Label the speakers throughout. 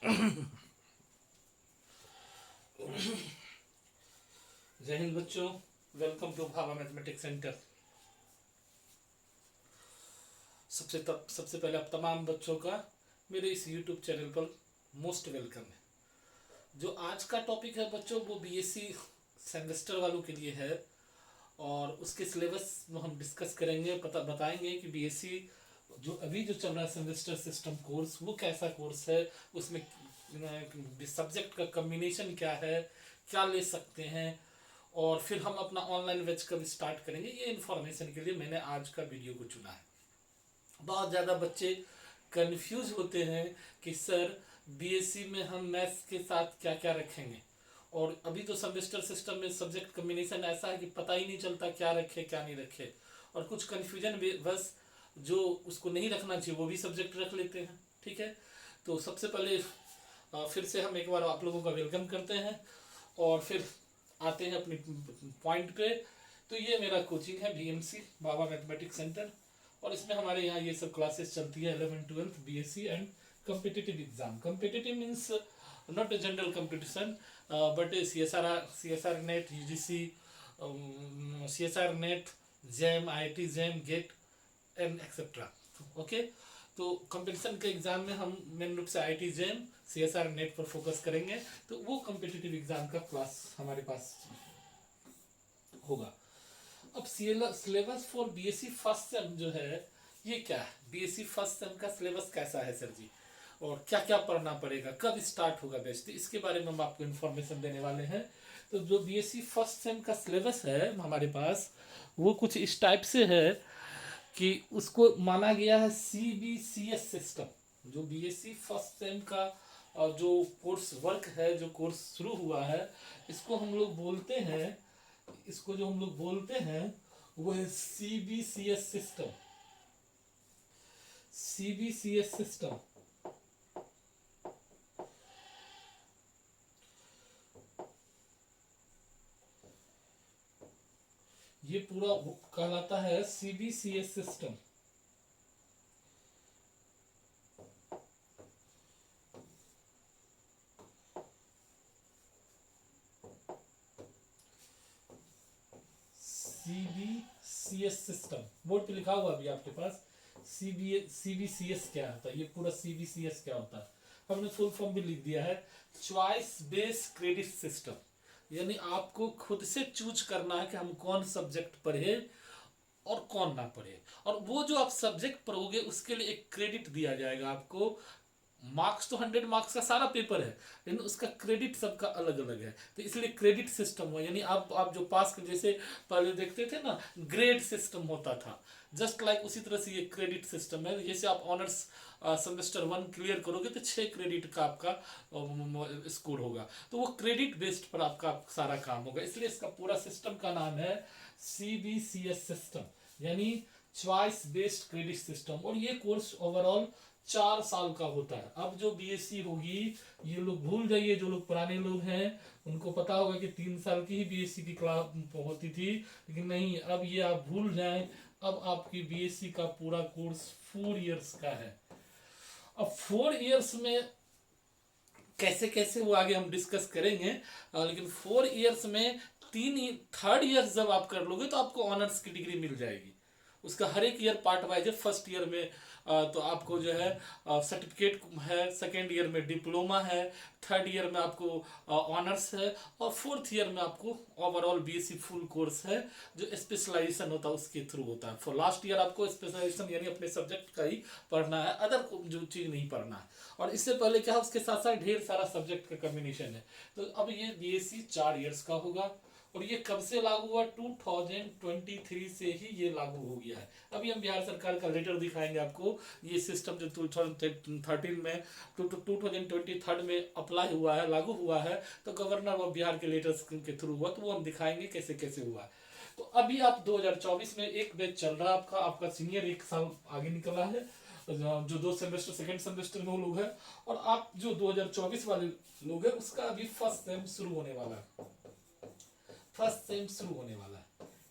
Speaker 1: जय हिंद बच्चों, welcome to Bhabha mathematics centre. सबसे पहले आप तमाम बच्चों का मेरे इस यूट्यूब चैनल पर मोस्ट वेलकम है। जो आज का टॉपिक है बच्चों, वो बीएससी सेमेस्टर वालों के लिए है और उसके सिलेबस में हम डिस्कस करेंगे, बताएंगे कि बीएससी जो अभी जो चल रहा है सेमेस्टर सिस्टम कोर्स, वो कैसा कोर्स है, उसमें सब्जेक्ट का कम्बिनेशन क्या है, क्या ले सकते हैं, और फिर हम अपना ऑनलाइन बैच कब स्टार्ट करेंगे। ये इन्फॉर्मेशन के लिए मैंने आज का वीडियो को चुना है। बहुत ज़्यादा बच्चे कंफ्यूज होते हैं कि सर बीएससी में हम मैथ्स के साथ क्या क्या रखेंगे, और अभी तो सेमेस्टर सिस्टम में सब्जेक्ट कम्बिनेशन ऐसा है कि पता ही नहीं चलता क्या रखे क्या नहीं रखे, और कुछ कन्फ्यूजन बस जो उसको नहीं रखना चाहिए वो भी सब्जेक्ट रख लेते हैं। ठीक है, तो सबसे पहले फिर से हम एक बार आप लोगों का वेलकम करते हैं और फिर आते हैं अपनी पॉइंट पे। तो ये मेरा कोचिंग है बीएमसी बाबा मैथमेटिक्स सेंटर, और इसमें हमारे यहाँ ये सब क्लासेस चलती है 11th 12th BSc and competitive exam. Competitive means not a general competition but C S R NET, UGC, CSR NET, JAM, IIT JAM, GATE and etcetera. Okay, तो competition के एग्जाम में हम मेन रूप से IIT JAM, CSR NET पर focus करेंगे, तो वो कम्पिटिटिव एग्जाम का क्लास हमारे पास होगा। अब syllabus for BSc first sem जो है, ये क्या है, बीएससी फर्स्ट सेम का सिलेबस कैसा है सर जी, और क्या क्या पढ़ना पड़ेगा, कब स्टार्ट होगा बैच, तो इसके बारे में हम आपको इन्फॉर्मेशन देने वाले हैं। तो जो बीएससी फर्स्ट सेम का सिलेबस है हमारे पास, वो कुछ इस टाइप से है कि उसको माना गया है CBCS सिस्टम। जो बीएससी फर्स्ट सेम का जो कोर्स वर्क है, जो कोर्स शुरू हुआ है, इसको हम लोग बोलते हैं, इसको जो हम लोग बोलते हैं वो है CBCS सिस्टम। CBCS सिस्टम ये पूरा कहलाता है CBCS system. CBCS system board पे लिखा हुआ अभी आपके पास। CBCS क्या होता है, ये पूरा CBCS क्या होता है, हमने फुल फॉर्म भी लिख दिया है। चॉइस बेस्ड क्रेडिट सिस्टम, यानी आपको खुद से चूज करना है कि हम कौन सब्जेक्ट पढ़े और कौन ना पढ़े, और वो जो आप सब्जेक्ट पढ़ोगे उसके लिए एक क्रेडिट दिया जाएगा आपको। मार्क्स तो 100 मार्क्स का सारा पेपर है, लेकिन उसका क्रेडिट सबका अलग अलग है, तो इसलिए क्रेडिट सिस्टम हुआ। यानी आप जो पास कर, जैसे पहले देखते थे ना ग्रेड सिस्टम होता था, जस्ट लाइक उसी तरह से ये क्रेडिट सिस्टम है। जैसे आप ऑनर्स सेमेस्टर 1 क्लियर करोगे तो 6 क्रेडिट का आपका स्कोर होगा, तो वो क्रेडिट बेस्ड पर आपका सारा काम होगा, इसलिए इसका पूरा सिस्टम का नाम है CBCS सिस्टम, यानी चॉइस बेस्ड क्रेडिट सिस्टम। और ये कोर्स ओवरऑल 4 साल का होता है। अब जो बीएससी होगी, ये लोग भूल जाइए, जो लोग पुराने लोग हैं उनको पता होगा कि 3 साल की ही बीएससी की क्लास होती थी, लेकिन नहीं, अब ये आप भूल जाएं। अब आपकी बीएससी का पूरा कोर्स 4 इयर्स का है। अब 4 इयर्स में कैसे कैसे वो आगे हम डिस्कस करेंगे, लेकिन 4 इयर्स में 3 थर्ड ईयर जब आप कर लोगे तो आपको ऑनर्स की डिग्री मिल जाएगी। उसका हर एक ईयर पार्ट वाइज है। फर्स्ट ईयर में तो आपको जो है सर्टिफिकेट है, सेकेंड ईयर में डिप्लोमा है, थर्ड ईयर में आपको ऑनर्स है, और फोर्थ ईयर में आपको ओवरऑल बीएससी फुल कोर्स है, जो स्पेशलाइजेशन होता है उसके थ्रू होता है। फॉर लास्ट ईयर आपको स्पेशलाइजेशन यानी अपने सब्जेक्ट का ही पढ़ना है, अदर जो चीज़ नहीं पढ़ना है। और इससे पहले क्या है, उसके साथ साथ ढेर सारा सब्जेक्ट का कम्बिनेशन है। तो अब ये बीएससी 4 इयर्स का होगा, और ये कब से लागू हुआ, 2023 से ही ये लागू हो गया है। अभी हम बिहार सरकार का लेटर दिखाएंगे आपको। ये सिस्टम जो 2013 में 2023 में अप्लाई हुआ है, लागू हुआ है, तो गवर्नर ऑफ बिहार के लेटर के थ्रू हुआ, तो वो हम दिखाएंगे कैसे कैसे हुआ है। तो अभी आप 2024 में एक बैच चल रहा है आपका सीनियर 1 साल आगे निकला है, जो 2 सेमेस्टर सेकेंड सेमेस्टर में वो लोग हैं, और आप जो 2024 वाले लोग हैं उसका अभी फर्स्ट सेम शुरू होने वाला है।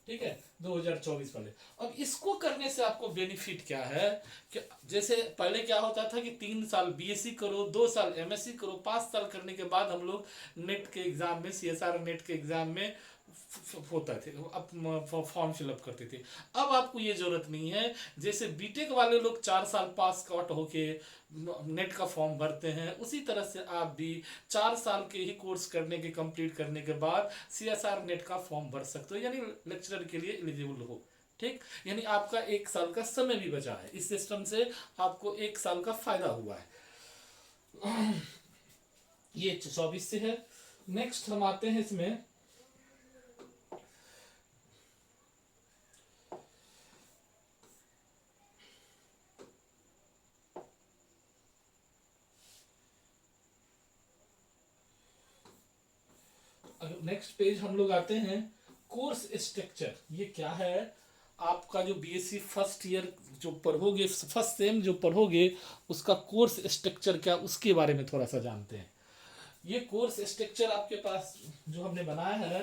Speaker 1: ठीक है, 2024 वाले। अब इसको करने से आपको बेनिफिट क्या है कि जैसे पहले क्या होता था कि 3 साल बीएससी करो, 2 साल एमएससी करो, 5 साल करने के बाद हम लोग नेट के एग्जाम में, सीएसआर नेट के एग्जाम में होता थे, अब फॉर्म फिलअप करते थे। अब आपको ये जरूरत नहीं है, जैसे बीटेक वाले लोग 4 साल पास आउट होके नेट का फॉर्म भरते हैं, उसी तरह से आप भी 4 साल के ही कोर्स करने के कंप्लीट करने के बाद सीएसआर नेट का फॉर्म भर सकते हो, यानी लेक्चरर के लिए एलिजिबल हो। ठीक, यानी आपका 1 साल का समय भी बचा है। इस सिस्टम से आपको 1 साल का फायदा हुआ है। ये 24 से है। नेक्स्ट हम आते हैं इसमें, नेक्स्ट पेज हम लोग आते हैं कोर्स स्ट्रक्चर। ये क्या है, आपका जो बीएससी फर्स्ट ईयर जो पढ़ोगे, फर्स्ट सेम जो पढ़ोगे, उसका कोर्स स्ट्रक्चर क्या, उसके बारे में थोड़ा सा जानते हैं। ये कोर्स स्ट्रक्चर आपके पास जो हमने बनाया है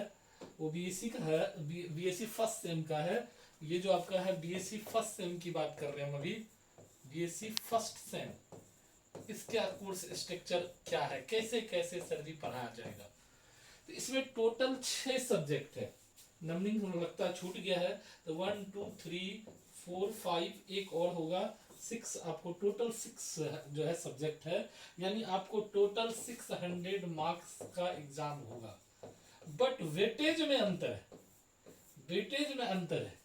Speaker 1: वो बीएससी का है, बीएससी फर्स्ट सेम का है। ये जो आपका है बीएससी फर्स्ट सेम की बात कर रहे हैं हम अभी, बीएससी फर्स्ट सेम, इसका कोर्स स्ट्रक्चर क्या है, कैसे कैसे सर जी पढ़ाया जाएगा। तो इसमें टोटल 6 सब्जेक्ट है। नंबरिंग मुझे लगता है छूट गया है, तो 1 2 3 4 5 एक और होगा 6, आपको टोटल 6 जो है सब्जेक्ट है, यानी आपको टोटल 600 मार्क्स का एग्जाम होगा। बट वेटेज में अंतर है, वेटेज में अंतर है।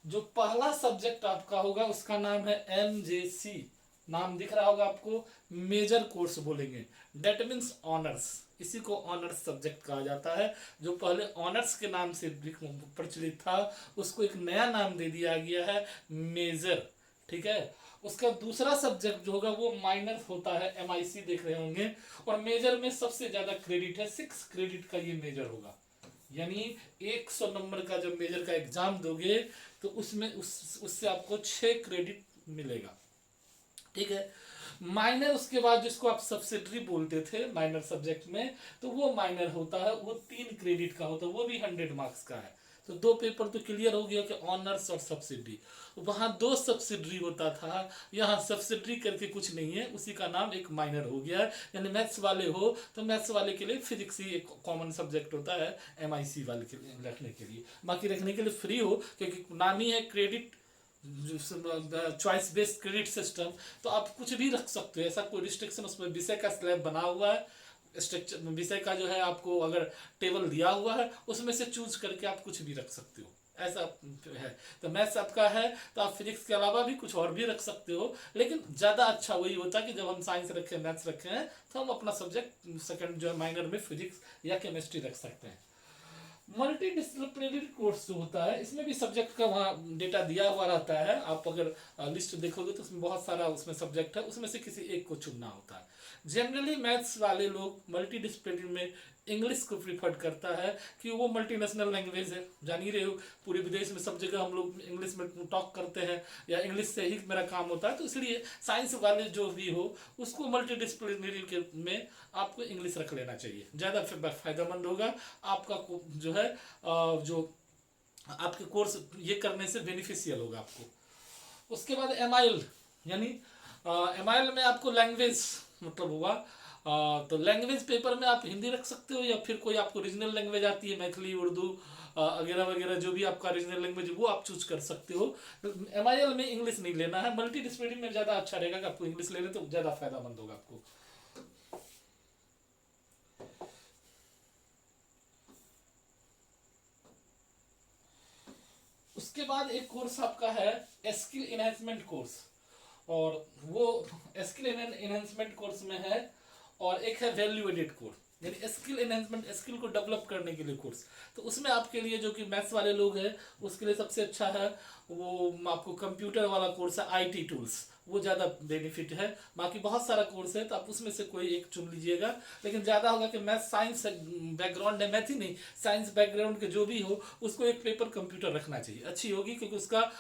Speaker 1: जो पहला सब्जेक्ट आपका होगा उसका नाम है एमजेसी, नाम दिख रहा होगा आपको, मेजर कोर्स बोलेंगे, डेट मीन्स ऑनर्स, इसी को ऑनर्स सब्जेक्ट कहा जाता है। जो पहले ऑनर्स के नाम से प्रचलित था उसको एक नया नाम दे दिया गया है मेजर। ठीक है, उसका दूसरा सब्जेक्ट जो होगा वो माइनर होता है, एमआईसी देख रहे होंगे, और मेजर में सबसे ज्यादा क्रेडिट है, 6 क्रेडिट का ये मेजर होगा। यानी 100 नंबर का जब मेजर का एग्जाम दोगे तो उसमें उससे आपको 6 क्रेडिट मिलेगा। ठीक है, माइनर उसके बाद जिसको आप सब्सिडरी बोलते थे माइनर सब्जेक्ट में, तो वो माइनर होता है, वो 3 क्रेडिट का होता है, वो भी 100 मार्क्स का है। तो 2 पेपर तो क्लियर हो गया कि ऑनर्स और सब्सिडरी। वहां 2 सब्सिडरी होता था, यहाँ सब्सिडरी करके कुछ नहीं है, उसी का नाम एक माइनर हो गया है। यानी मैथ्स वाले हो तो मैथ्स वाले के लिए फिजिक्स ही एक कॉमन सब्जेक्ट होता है, एमआईसी वाले के लिए रखने के लिए, बाकी रखने के लिए फ्री हो, क्योंकि नाम ही है credit choice based credit system, तो आप कुछ भी रख सकते हो, ऐसा कोई रिस्ट्रिक्शन उसमें विषय का स्लैब बना हुआ है, स्ट्रक्चर विषय का जो है आपको अगर टेबल दिया हुआ है उसमें से चूज करके आप कुछ भी रख सकते हो, ऐसा है। तो मैथ्स आपका है तो आप फिजिक्स के अलावा भी कुछ और भी रख सकते हो, लेकिन ज़्यादा अच्छा वही होता है कि जब हम साइंस रखे मैथ्स रखे हैं तो हम अपना सब्जेक्ट सेकंड जो है माइनर में फिजिक्स या केमिस्ट्री रख सकते हैं। मल्टी डिसिप्लिनरी कोर्स जो होता है इसमें भी सब्जेक्ट का वहाँ डेटा दिया हुआ रहता है, आप अगर लिस्ट देखोगे तो उसमें बहुत सारा उसमें सब्जेक्ट है, उसमें से किसी एक को चुनना होता है। जनरली मैथ्स वाले लोग मल्टी डिसिप्लिनरी में इंग्लिश को प्रीफर करता है कि वो मल्टीनेशनल लैंग्वेज है, जान ही रहे हो पूरे विदेश में सब जगह हम लोग इंग्लिश में टॉक करते हैं या इंग्लिश से ही मेरा काम होता है, तो इसलिए साइंस वाले जो भी हो उसको मल्टी डिसिप्लिनरी के में आपको इंग्लिश रख लेना चाहिए, ज़्यादा फायदेमंद होगा आपका जो है जो आपके कोर्स ये करने से बेनिफिशियल होगा आपको। उसके बाद एमआईएल, यानी एमआईएल में आपको लैंग्वेज मतलब होगा, तो लैंग्वेज पेपर में आप हिंदी रख सकते हो या फिर कोई आपको रीजनल लैंग्वेज आती है, मैथिली, उर्दू वगैरह वगैरह, जो भी आपका रीजनल लैंग्वेज वो आप चूज कर सकते हो। एमआईएल में इंग्लिश नहीं लेना है, मल्टी डिसिप्लिनरी में ज़्यादा अच्छा रहेगा कि आपको इंग्लिश ले लें तो ज़्यादा फायदेमंद होगा आपको। उसके बाद एक कोर्स आपका है स्किल एनहांसमेंट कोर्स, और वो स्किल एनहांसमेंट कोर्स में है, और एक है वैल्यू एडेड कोर्स, यानी स्किल एनहांसमेंट, स्किल को डेवलप करने के लिए कोर्स। तो उसमें आपके लिए जो कि मैथ्स वाले लोग हैं उसके लिए सबसे अच्छा है वो आपको कंप्यूटर वाला कोर्स है, आईटी टूल्स, वो ज़्यादा बेनिफिट है। बाकी बहुत सारा कोर्स है तो आप उसमें से कोई एक चुन लीजिएगा, लेकिन ज़्यादा होगा कि मैथ साइंस बैकग्राउंड है, मैथ ही नहीं साइंस बैकग्राउंड के जो भी हो उसको एक पेपर कंप्यूटर रखना चाहिए, अच्छी होगी, क्योंकि उसका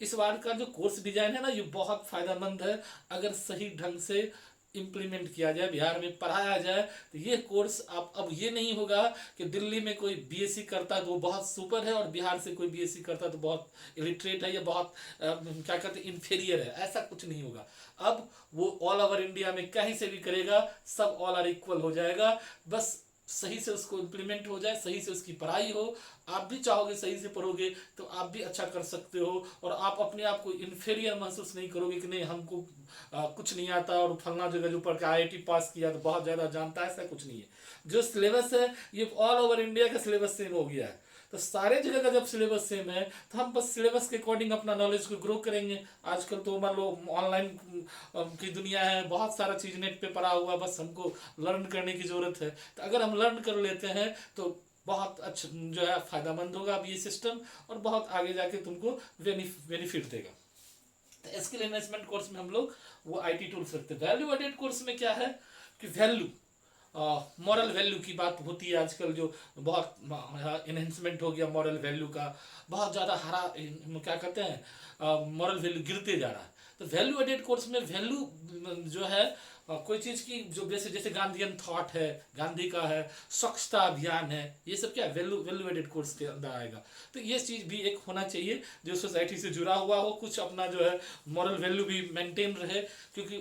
Speaker 1: इस बार का जो कोर्स डिजाइन है ना ये बहुत फायदेमंद है। अगर सही ढंग से इम्प्लीमेंट किया जाए, बिहार में पढ़ाया जाए, तो ये कोर्स आप अब ये नहीं होगा कि दिल्ली में कोई बीएससी करता है तो वो बहुत सुपर है और बिहार से कोई बीएससी करता है तो बहुत इलिटरेट है या बहुत क्या कहते हैं इन्फीरियर है, ऐसा कुछ नहीं होगा। अब वो ऑल ओवर इंडिया में कहीं से भी करेगा, सब ऑल आर इक्वल हो जाएगा, बस सही से उसको इम्प्लीमेंट हो जाए, सही से उसकी पढ़ाई हो। आप भी चाहोगे सही से पढ़ोगे तो आप भी अच्छा कर सकते हो, और आप अपने आप को इन्फीरियर महसूस नहीं करोगे कि नहीं हमको कुछ नहीं आता और फलना जगह जो पढ़ के आईआईटी पास किया तो बहुत ज़्यादा जानता है, ऐसा कुछ नहीं है। जो सिलेबस है ये ऑल ओवर इंडिया का सिलेबस सेम हो गया है, तो सारे जगह का जब सिलेबस सेम है तो हम बस सिलेबस के अकॉर्डिंग अपना नॉलेज को ग्रो करेंगे। आजकल तो मान लो ऑनलाइन की दुनिया है, बहुत सारा चीज़ नेट पे पड़ा हुआ, बस हमको लर्न करने की ज़रूरत है। तो अगर हम लर्न कर लेते हैं तो बहुत अच्छा जो है फ़ायदेमंद होगा अब ये सिस्टम, और बहुत आगे जाके तुमको बेनिफिट देगा। तो स्किल एनहेंसमेंट कोर्स में हम लोग वो आईटी टूल्स रखते हैं। वैल्यू एडेड कोर्स में क्या है कि वैल्यू मॉरल वैल्यू की बात होती है आजकल, जो बहुत इन्हेंसमेंट हो गया मॉरल वैल्यू का, बहुत ज़्यादा क्या कहते हैं मॉरल वैल्यू गिरते जा रहा है। तो वैल्यू एडेड कोर्स में वैल्यू जो है कोई चीज़ की जो जैसे जैसे गांधीयन थॉट है, गांधी का है, स्वच्छता अभियान है, ये सब क्या वैल्यू एडेड कोर्स के अंदर आएगा। तो ये चीज़ भी एक होना चाहिए जो सोसाइटी से जुड़ा हुआ हो, कुछ अपना जो है मॉरल वैल्यू भी मेंटेन रहे, क्योंकि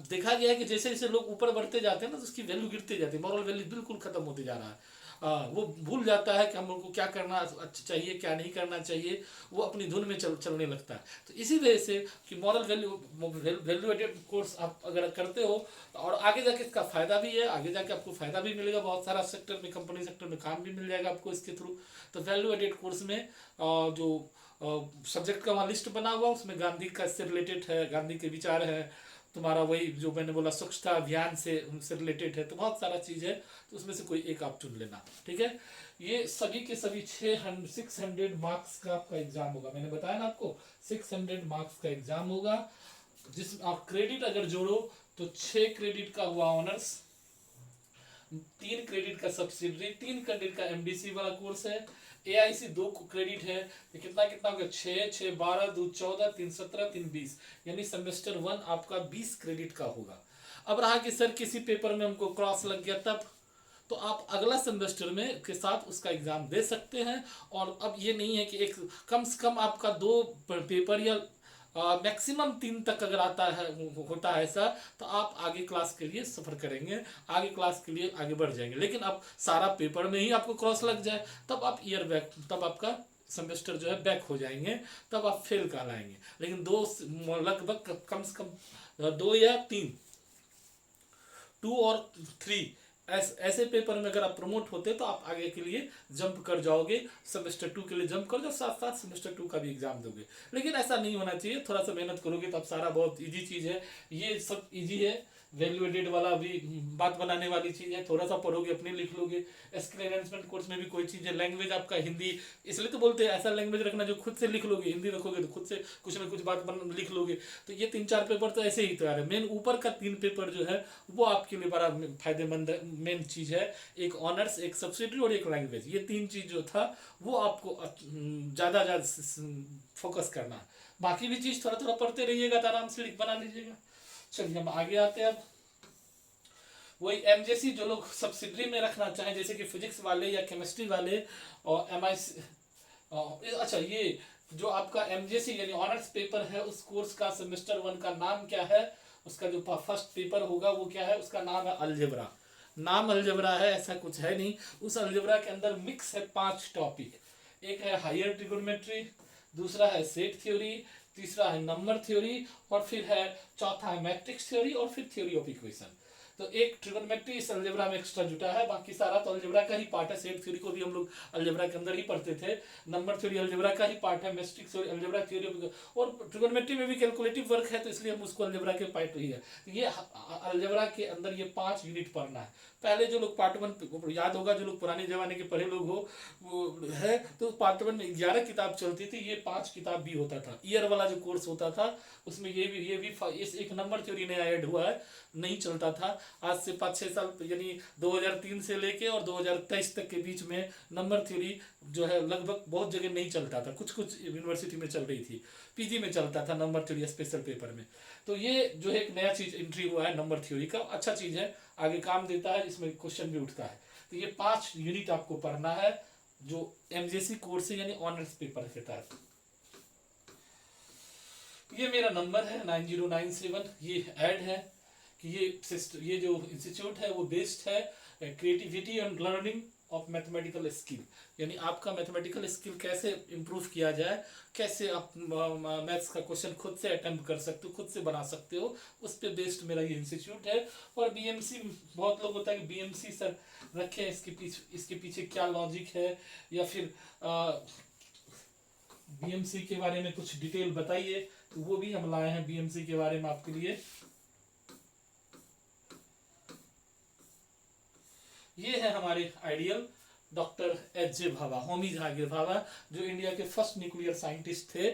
Speaker 1: देखा गया है कि जैसे जैसे लोग ऊपर बढ़ते जाते हैं ना तो उसकी वैल्यू गिरती जाती है, मॉरल वैल्यू बिल्कुल खत्म होते जा रहा है। वो भूल जाता है कि हम लोग को क्या करना अच्छा चाहिए क्या नहीं करना चाहिए, वो अपनी धुन में चलने लगता है। तो इसी वजह से कि मॉरल वैल्यू एडेड कोर्स आप अगर करते हो और आगे जाके इसका फ़ायदा भी है, आगे जाके आपको फ़ायदा भी मिलेगा, बहुत सारा सेक्टर में कंपनी सेक्टर में काम भी मिल जाएगा आपको इसके थ्रू। तो वैल्यू एडेड कोर्स में जो सब्जेक्ट का वहाँ लिस्ट बना हुआ उसमें गांधी का इससे रिलेटेड है, गांधी के विचार है, तुम्हारा वही जो मैंने बोला स्वच्छता अभियान से उनसे रिलेटेड है, तो बहुत सारा चीज़ है, तो उसमें से कोई एक आप चुन लेना, ठीक है। ये सभी के सभी 600 मार्क्स का आपका एग्जाम होगा, मैंने बताया ना आपको 600 मार्क्स का एग्जाम होगा, जिसमें आप क्रेडिट अगर जोड़ो तो 6 क्रेडिट का हुआ ऑनर्स, 3 क्रेडिट का सब्सिडरी, 3 क्रेडिट का एमडीसी वाला कोर्स है, एआईसी 2 क्रेडिट है, तो कितना कितना होगा 6 6 12 2 14 3 17 3 20, यानी सेमेस्टर 1 आपका 20 क्रेडिट का होगा। अब रहा कि सर किसी पेपर में हमको क्रॉस लग गया तब, तो आप अगला सेमेस्टर में के साथ उसका एग्जाम दे सकते हैं। और अब ये नहीं है कि एक कम से कम आपका 2 पेपर या मैक्सिमम 3 तक अगर आता है होता है ऐसा, तो आप आगे क्लास के लिए सफ़र करेंगे, आगे क्लास के लिए आगे बढ़ जाएंगे। लेकिन अब सारा पेपर में ही आपको क्रॉस लग जाए तब आप ईयर बैक, तब आपका सेमेस्टर जो है बैक हो जाएंगे, तब आप फेल कहलाएंगे। लेकिन लगभग कम से कम 2 या 3, 2 और 3 ऐसे पेपर में अगर आप प्रमोट होते तो आप आगे के लिए जंप कर जाओगे, सेमेस्टर 2 के लिए जंप कर जाओ, साथ साथ सेमेस्टर 2 का भी एग्जाम दोगे। लेकिन ऐसा नहीं होना चाहिए, थोड़ा सा मेहनत करोगे तो आप सारा बहुत इजी चीज़ है, ये सब इजी है। वैल्यू एडेड वाला भी बात बनाने वाली चीज़ है, थोड़ा सा पढ़ोगे अपने लिख लोगे। स्किल एनहेंसमेंट कोर्स में भी कोई चीज़ है, लैंग्वेज आपका हिंदी, इसलिए तो बोलते हैं ऐसा लैंग्वेज रखना जो खुद से लिख लोगे, हिंदी रखोगे तो खुद से कुछ ना कुछ बात लिख लोगे। तो ये 3-4 पेपर तो ऐसे ही तैयार है, मेन ऊपर का 3 पेपर जो है वो आपके लिए बड़ा फायदेमंद मेन चीज़ है, एक ऑनर्स, एक सब्सिडरी और एक लैंग्वेज। ये 3 चीज़ जो था वो आपको ज़्यादा फोकस करना है, बाकी भी चीज़ थोड़ा थोड़ा पढ़ते रहिएगा तो आराम से लिख बना लीजिएगा। चलिए हम आगे आते हैं। अब वही एमजेसी जो लोग सब्सिडरी में रखना चाहें, जैसे कि फिजिक्स वाले या केमिस्ट्री वाले और एमआईसी, अच्छा ये जो आपका एमजेसी यानी ऑनर्स पेपर है उस कोर्स का सेमेस्टर 1 का नाम क्या है, उसका जो फर्स्ट पेपर होगा वो क्या है, उसका नाम है अलजेब्रा। नाम अलजेब्रा है, ऐसा कुछ है नहीं। उस अलजेब्रा के अंदर मिक्स है 5 टॉपिक, एक है हायर ट्रिगोनोमेट्री, दूसरा है सेट थ्योरी, तीसरा है नंबर थ्योरी, और फिर है चौथा है मैट्रिक्स थ्योरी, और फिर थ्योरी ऑफ इक्वेशन। तो एक ट्रिगोनोमेट्री इस अलजेब्रा में एक्स्ट्रा जुटा है, बाकी सारा तो अलजेब्रा का ही पार्ट है। सेट थ्योरी को भी हम लोग अलजेब्रा के अंदर ही पढ़ते थे, नंबर थ्योरी अलजेब्रा का ही पार्ट है, मैट्रिक्स थ्योरी अलजेब्रा थ्योरी, और ट्रिगोनोमेट्री में भी कैलकुलेटिव वर्क है तो इसलिए हम उसको अलजेब्रा के पार्ट ही है। ये अलजेब्रा के अंदर ये 5 यूनिट पढ़ना है। पहले जो लोग पार्ट 1 याद होगा, जो लोग पुराने जमाने के पढ़े लोग हो वो है, तो पार्ट 1 में 11 किताब चलती थी, ये 5 किताब भी होता था। ईयर वाला जो कोर्स होता था उसमें ये भी इस एक नंबर थ्योरी नया ऐड हुआ है, नहीं चलता था। आज से 5-6 साल यानी 2003 से लेके और 2023 तक के बीच में नंबर थ्योरी जो है लगभग बहुत जगह नहीं चलता था, कुछ कुछ यूनिवर्सिटी में चल रही थी, पीजी में चलता था नंबर थ्योरी स्पेशल पेपर में। तो ये जो है एक नया चीज एंट्री हुआ है नंबर थ्योरी का, अच्छा चीज है, आगे काम देता है, इसमें क्वेश्चन भी उठता है। तो ये 5 यूनिट आपको पढ़ना है जो एमजेसी कोर्स है यानी ऑनर्स पेपर के तहत। ये मेरा नंबर है 9097, ये ऐड है कि ये जो इंस्टीट्यूट है वो बेस्ड है creativity and learning of mathematical skill, यानी आपका मैथमेटिकल स्किल कैसे इंप्रूव किया जाए, कैसे आप मैथ्स का क्वेश्चन खुद से अटेम्प्ट कर सकते हो, खुद से बना सकते हो, उस पर बेस्ड मेरा ये इंस्टीट्यूट है। और बीएमसी, बहुत लोग होता है कि बीएमसी सर रखे, इसके पीछे क्या लॉजिक है, या फिर बीएमसी के बारे में कुछ डिटेल बताइए, तो वो भी हम लाए हैं बीएमसी के बारे में आपके लिए। ये है हमारे आइडियल डॉक्टर एच.जे. भाभा, होमी जहांगीर भाभा, जो इंडिया के फर्स्ट न्यूक्लियर साइंटिस्ट थे।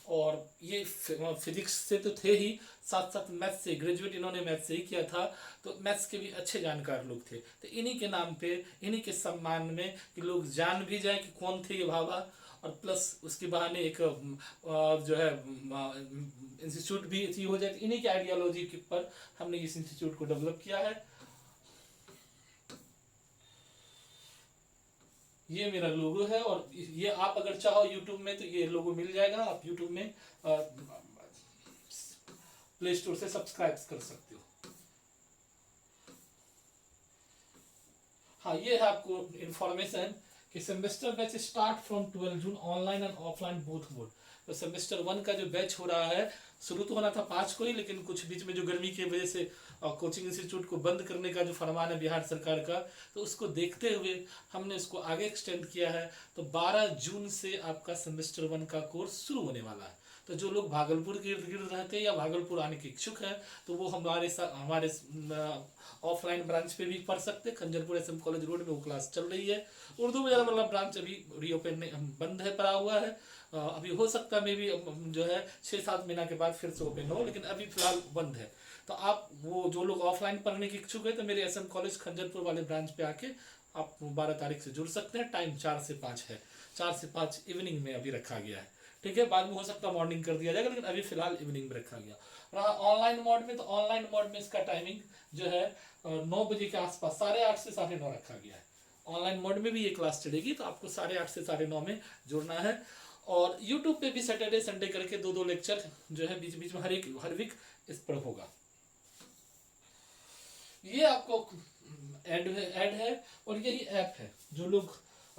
Speaker 1: और ये फिजिक्स से तो थे ही, साथ साथ मैथ्स से, ग्रेजुएट इन्होंने मैथ्स से ही किया था, तो मैथ्स के भी अच्छे जानकार लोग थे। तो इन्हीं के नाम पे, इन्हीं के सम्मान में कि लोग जान भी जाए कि कौन थे ये भाभा, और प्लस उसके बहाने एक जो है इंस्टीट्यूट भी अच्छी हो जाए, इन्हीं के आइडियोलॉजी के पर हमने इस इंस्टीट्यूट को डेवलप किया है। ये मेरा लोगो है, और ये आप अगर चाहो यूट्यूब में तो ये लोगो मिल जाएगा, आप यूट्यूब में प्ले स्टोर से सब्सक्राइब कर सकते हो। हाँ, ये है आपको इंफॉर्मेशन कि semester batch start from 12 June, online and offline both mode. तो सेमेस्टर 1 का जो बैच हो रहा है, शुरू तो होना था 5 को ही, लेकिन कुछ बीच में जो गर्मी की वजह से कोचिंग इंस्टीट्यूट को बंद करने का जो फरमान है बिहार सरकार का, तो उसको देखते हुए हमने इसको आगे एक्सटेंड किया है। तो 12 जून से आपका सेमेस्टर 1 का कोर्स शुरू होने वाला है। तो जो लोग भागलपुर के इर्द गिर्द रहते हैं या भागलपुर आने के इच्छुक हैं, तो वो हमारे ऑफलाइन ब्रांच पे भी पढ़ सकते हैं। खंजरपुर एसएम कॉलेज रोड में वो क्लास चल रही है। उर्दू बाजार वाला ब्रांच अभी रीओपन बंद है, पड़ा हुआ है, अभी हो सकता है मे भी जो है 6-7 महीना के बाद फिर से ओपन हो, लेकिन अभी फिलहाल बंद है। तो आप वो जो लोग ऑफलाइन पढ़ने के इच्छुक है, तो मेरे एसएम कॉलेज खंजरपुर वाले ब्रांच पे आके आप 12 तारीख से जुड़ सकते हैं। टाइम 4 से 5 है, 4 से 5 इवनिंग में अभी रखा गया है, ठीक है। बाद में हो सकता है मॉर्निंग कर दिया जाएगा, लेकिन अभी फिलहाल इवनिंग में रखा गया। रहा ऑनलाइन मोड में, तो ऑनलाइन मोड में इसका टाइमिंग जो है 9 बजे के आसपास, 8:30 से 9:30 रखा गया है। ऑनलाइन मोड में भी ये क्लास चलेगी, तो आपको 8:30 से 9:30 में जुड़ना है। और यूट्यूब पे भी सैटरडे संडे करके 2-2 लेक्चर जो है बीच बीच में हर वीक इस पर होगा। ये आपको ऐड है, और यही ऐप है। जो लोग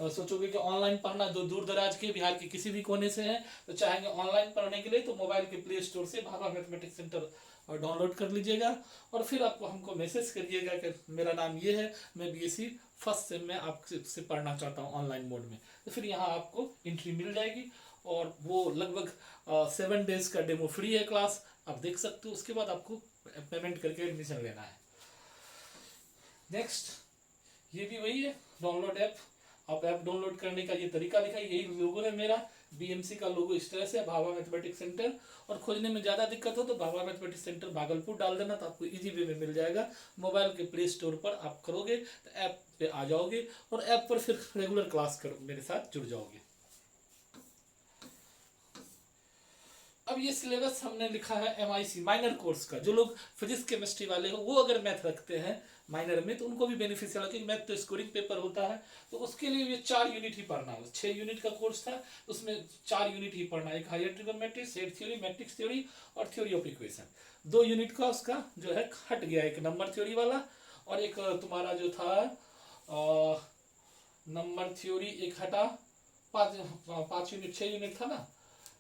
Speaker 1: सोचोगे कि ऑनलाइन पढ़ना, जो दूर दराज के बिहार के किसी भी कोने से हैं, तो चाहेंगे ऑनलाइन पढ़ने के लिए, तो मोबाइल के प्ले स्टोर से भाभा मैथमेटिक्स सेंटर डाउनलोड कर लीजिएगा, और फिर आपको हमको मैसेज करिएगा कि मेरा नाम ये है, मैं बीएससी फर्स्ट सेम में आपसे पढ़ना चाहता हूँ ऑनलाइन मोड में। तो फिर यहाँ आपको एंट्री मिल जाएगी, और वो लगभग 7 डेज का डेमो फ्री है क्लास, आप देख सकते हो। उसके बाद आपको पेमेंट करके एडमिशन लेना है। नेक्स्ट, ये भी वही है, डाउनलोड ऐप। आप ऐप डाउनलोड करने का ये तरीका लिखा है, यही लोगो है मेरा, बीएमसी का लोगो इस तरह से, भाभा मैथमेटिक्स सेंटर। और खोजने में ज़्यादा दिक्कत हो तो भाभा मैथमेटिक्स सेंटर भागलपुर डाल देना, तो आपको इजी वे में मिल जाएगा। मोबाइल के प्ले स्टोर पर आप करोगे तो ऐप पे आ जाओगे, और ऐप पर फिर रेगुलर क्लास कर मेरे साथ जुड़ जाओगे। अब ये सिलेबस हमने लिखा है MIC माइनर कोर्स का। जो लोग फिजिक्स केमिस्ट्री वाले हो, वो अगर मैथ रखते हैं माइनर में, तो उनको भी बेनिफिशियल है, क्योंकि मैथ तो स्कोरिंग पेपर होता है। तो उसके लिए ये 4 यूनिट ही पढ़ना है। 6 यूनिट का कोर्स था, उसमें 4 यूनिट ही पढ़ना है। एक higher trigonometry, set theory, matrix theory और थ्योरी ऑफ इक्वेशन। 2 यूनिट का उसका जो है हट गया, एक नंबर थ्योरी वाला, और एक तुम्हारा जो था नंबर थ्योरी एक हटा। 5 यूनिट, 6 यूनिट था ना,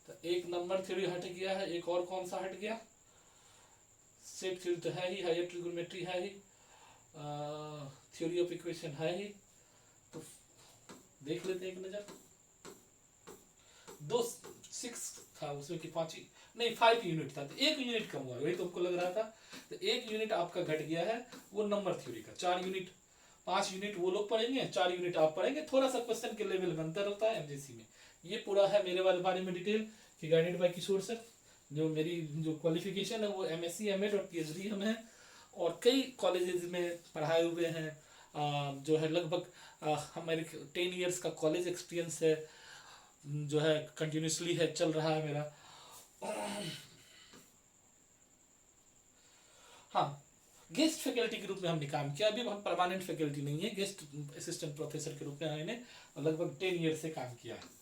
Speaker 1: तो एक नंबर थ्योरी हट गया है। एक और कौन सा हट गया? सेट थ्योरी तो है ही, हायर ट्रिगोनोमेट्री है ही, थ्योरी ऑफ इक्वेशन है ही। तो देख लेते हैं एक नजर। 6 था उसमें कि 5 नहीं 5 यूनिट था, तो 1 यूनिट कम हुआ, वही तुमको लग रहा था। तो 1 यूनिट आपका घट गया है, वो नंबर थ्योरी का। 4 यूनिट, 5 यूनिट वो लोग पढ़ेंगे, 4 यूनिट आप पढ़ेंगे। थोड़ा सा क्वेश्चन के लेवल में अंतर होता है एमजीसी में। ये पूरा है मेरे वाले बारे में डिटेल कि गाइडेड बाय किशोर सर। जो मेरी जो क्वालिफिकेशन है वो MSc, M.Ed और PhD हम है। और कई कॉलेजेस में पढ़ाए हुए हैं। जो है लगभग हमारे 10 इयर्स का कॉलेज एक्सपीरियंस है, जो है कंटिन्यूसली है, चल रहा है मेरा। हाँ, गेस्ट फैकल्टी के रूप में हमने काम किया, अभी हम परमानेंट फैकल्टी नहीं है, गेस्ट असिस्टेंट प्रोफेसर के रूप में हमने लगभग 10 ईयर से काम किया है।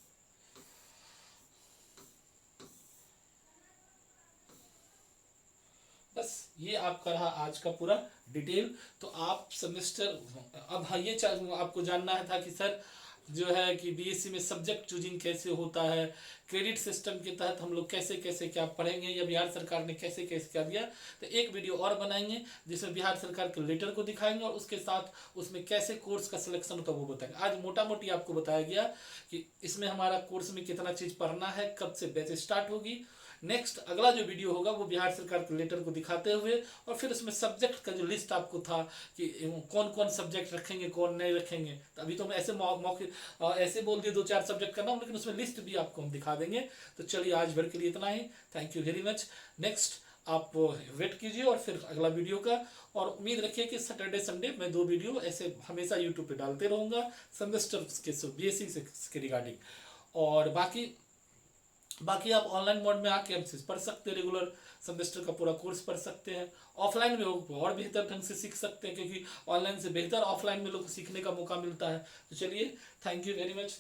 Speaker 1: बस ये आपका रहा आज का पूरा डिटेल। तो आप सेमेस्टर, अब हाँ ये आपको जानना है था कि सर जो है कि बीएससी में सब्जेक्ट चूजिंग कैसे होता है, क्रेडिट सिस्टम के तहत हम लोग कैसे कैसे क्या पढ़ेंगे, या बिहार सरकार ने कैसे कैसे क्या दिया। तो एक वीडियो और बनाएंगे जिसमें बिहार सरकार के लेटर को दिखाएंगे और उसके साथ उसमें कैसे कोर्स का सिलेक्शन होता है वो बताएंगे। आज मोटा मोटी आपको बताया गया कि इसमें हमारा कोर्स में कितना चीज़ पढ़ना है, कब से बैच स्टार्ट होगी। नेक्स्ट अगला जो वीडियो होगा वो बिहार सरकार के लेटर को दिखाते हुए, और फिर उसमें सब्जेक्ट का जो लिस्ट आपको था कि कौन कौन सब्जेक्ट रखेंगे कौन नहीं रखेंगे। तो अभी तो हम ऐसे मौके ऐसे बोल दिए 2-4 सब्जेक्ट करना, लेकिन उसमें लिस्ट भी आपको हम दिखा देंगे। तो चलिए आज भर के लिए इतना ही। Thank you very much. Next आप वेट कीजिए और फिर अगला वीडियो का, और उम्मीद रखिए कि सैटरडे संडे मैं 2 वीडियो ऐसे हमेशा यूट्यूब पे डालते रहूँगा सेमेस्टर के बीएससी के रिगार्डिंग। और बाकी आप ऑनलाइन मोड में आके हमसे पढ़ सकते हैं, रेगुलर सेमेस्टर का पूरा कोर्स पढ़ सकते हैं। ऑफलाइन में और बेहतर ढंग से सीख सकते हैं, क्योंकि ऑनलाइन से बेहतर ऑफलाइन में लोग को सीखने का मौका मिलता है। तो चलिए, थैंक यू वेरी मच।